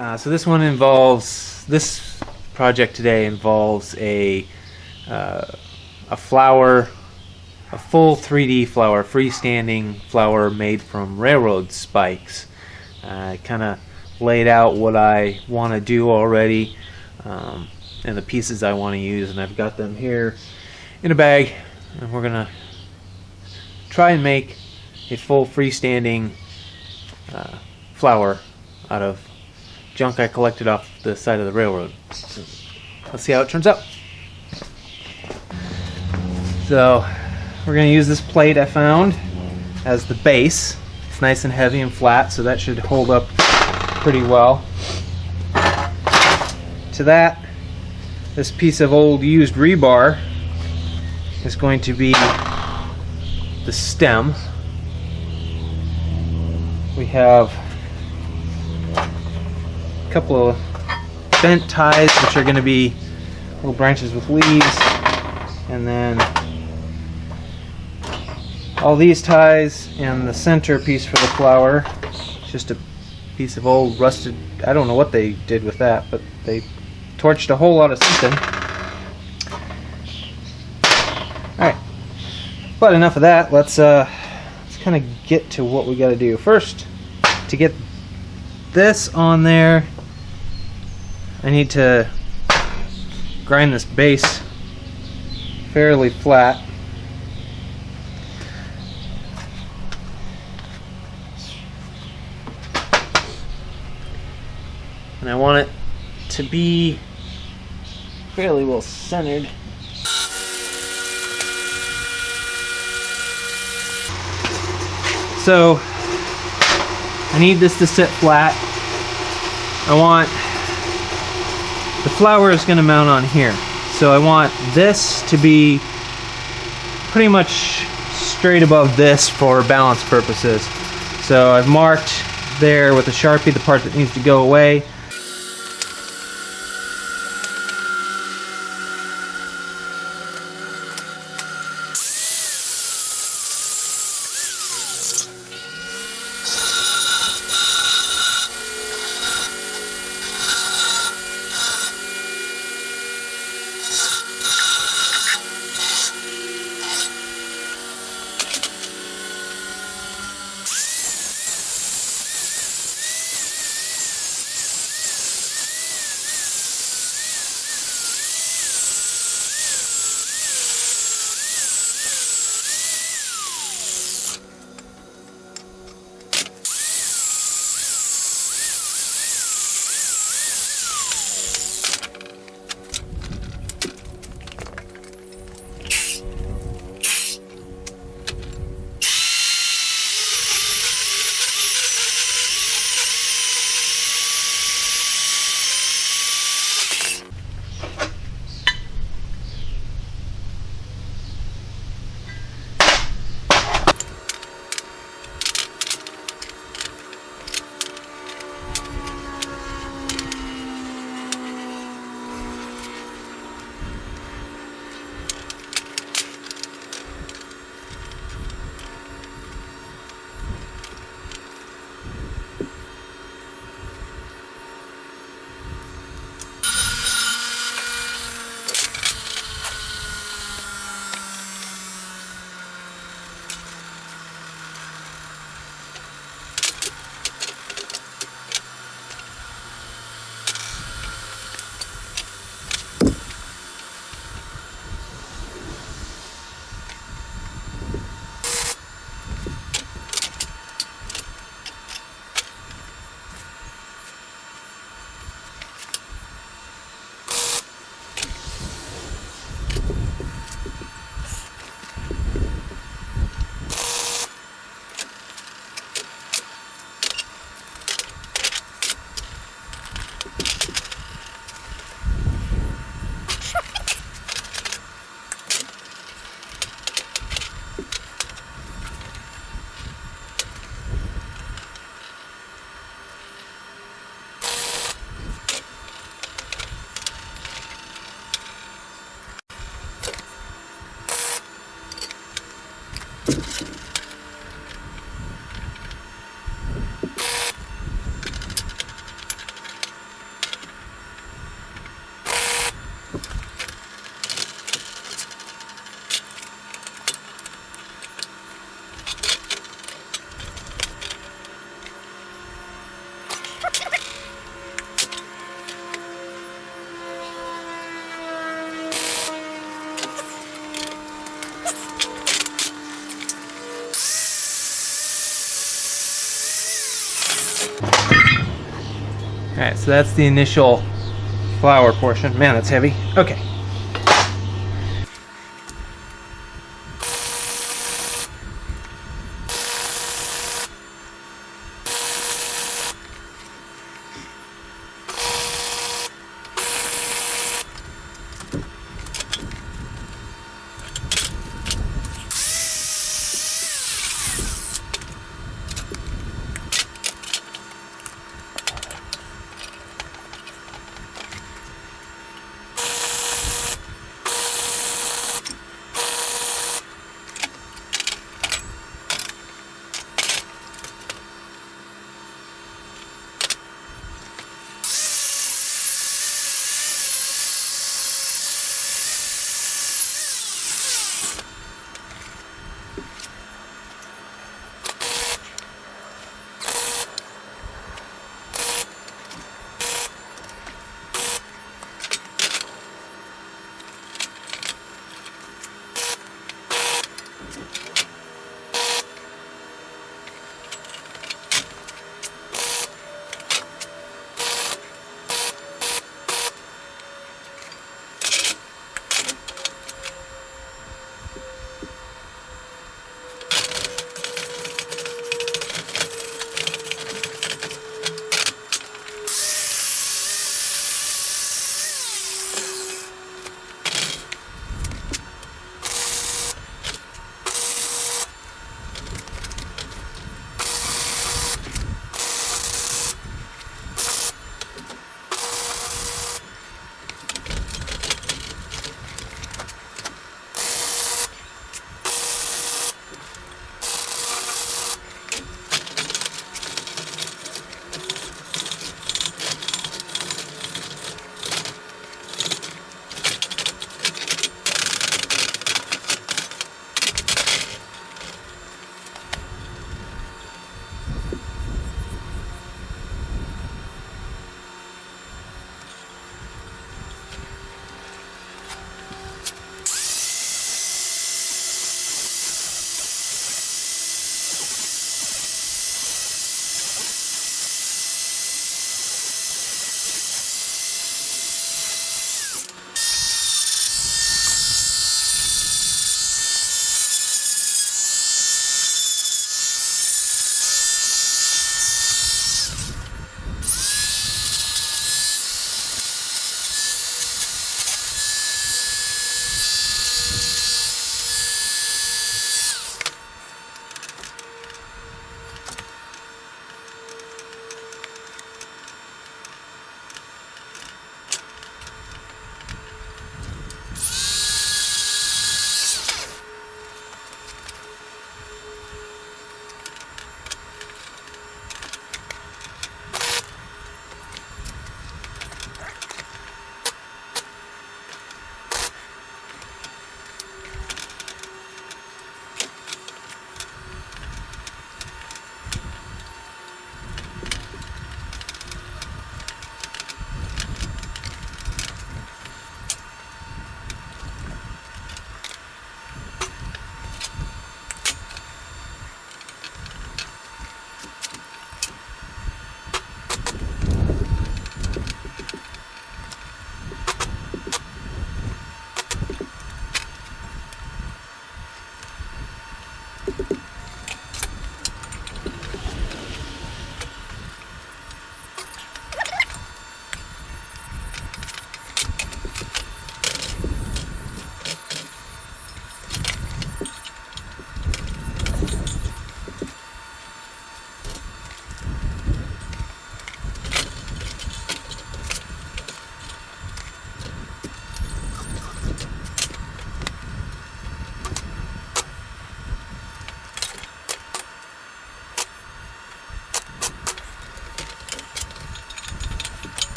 So this project today involves a flower, a full 3D flower, freestanding flower made from railroad spikes. I kind of laid out what I want to do already, and the pieces I want to use, and I've got them here in a bag, and we're gonna try and make a full freestanding flower out of junk I collected off the side of the railroad. So let's see how it turns out. So we're going to use this plate I found as the base. It's nice and heavy and flat, so that should hold up pretty well. To that, this piece of old used rebar is going to be the stem. We have a couple of bent ties, which are going to be little branches with leaves, and then all these ties, and the center piece for the flower, just a piece of old rusted, I don't know what they did with that, but they torched a whole lot of something. Alright, but enough of that. Let's kind of get to what we got to do. First, to get this on there, I need to grind this base fairly flat. And I want it to be fairly well centered. So I need this to sit flat. I want the flower is going to mount on here, so I want this to be pretty much straight above this for balance purposes. So I've marked there with a Sharpie the part that needs to go away. Alright, so that's the initial flower portion. Man, that's heavy. Okay.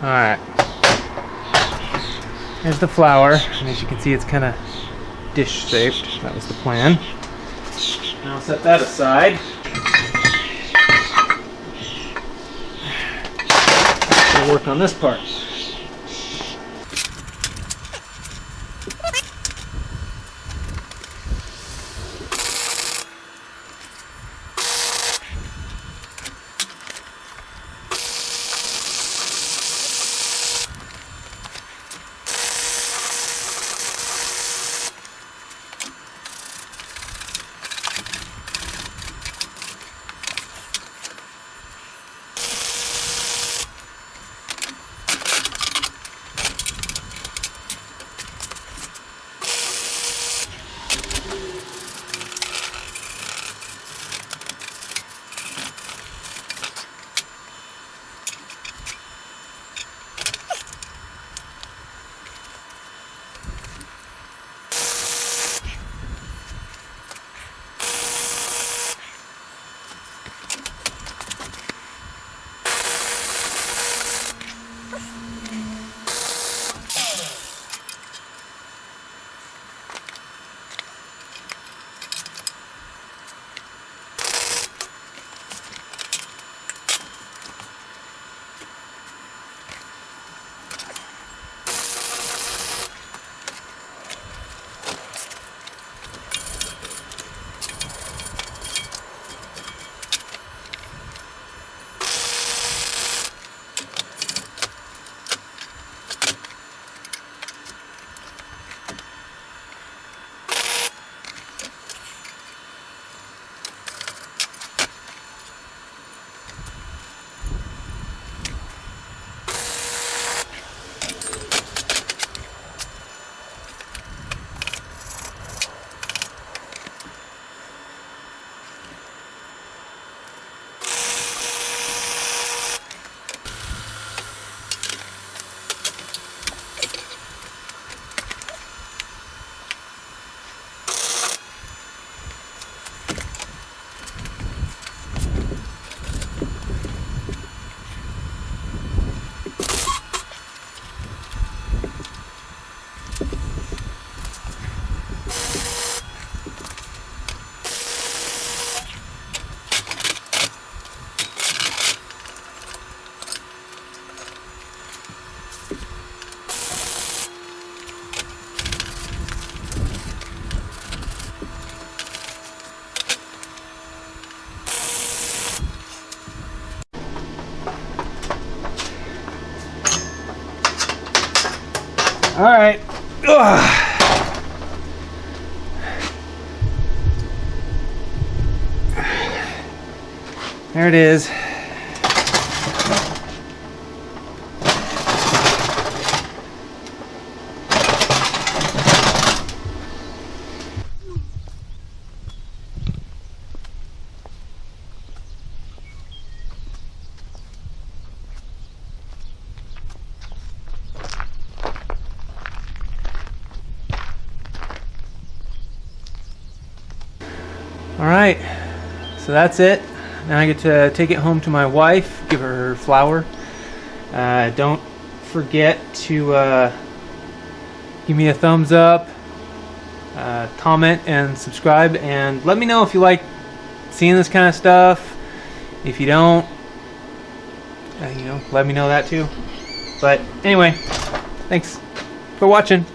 Alright, here's the flower, and as you can see it's kind of dish shaped. That was the plan. Now I'll set that aside. work on this part. All right. Ugh. There it is. All right, so that's it. Now I get to take it home to my wife, give her her flower. Don't forget to give me a thumbs up, comment and subscribe, and let me know if you like seeing this kind of stuff. If you don't, let me know that too. But anyway, thanks for watching.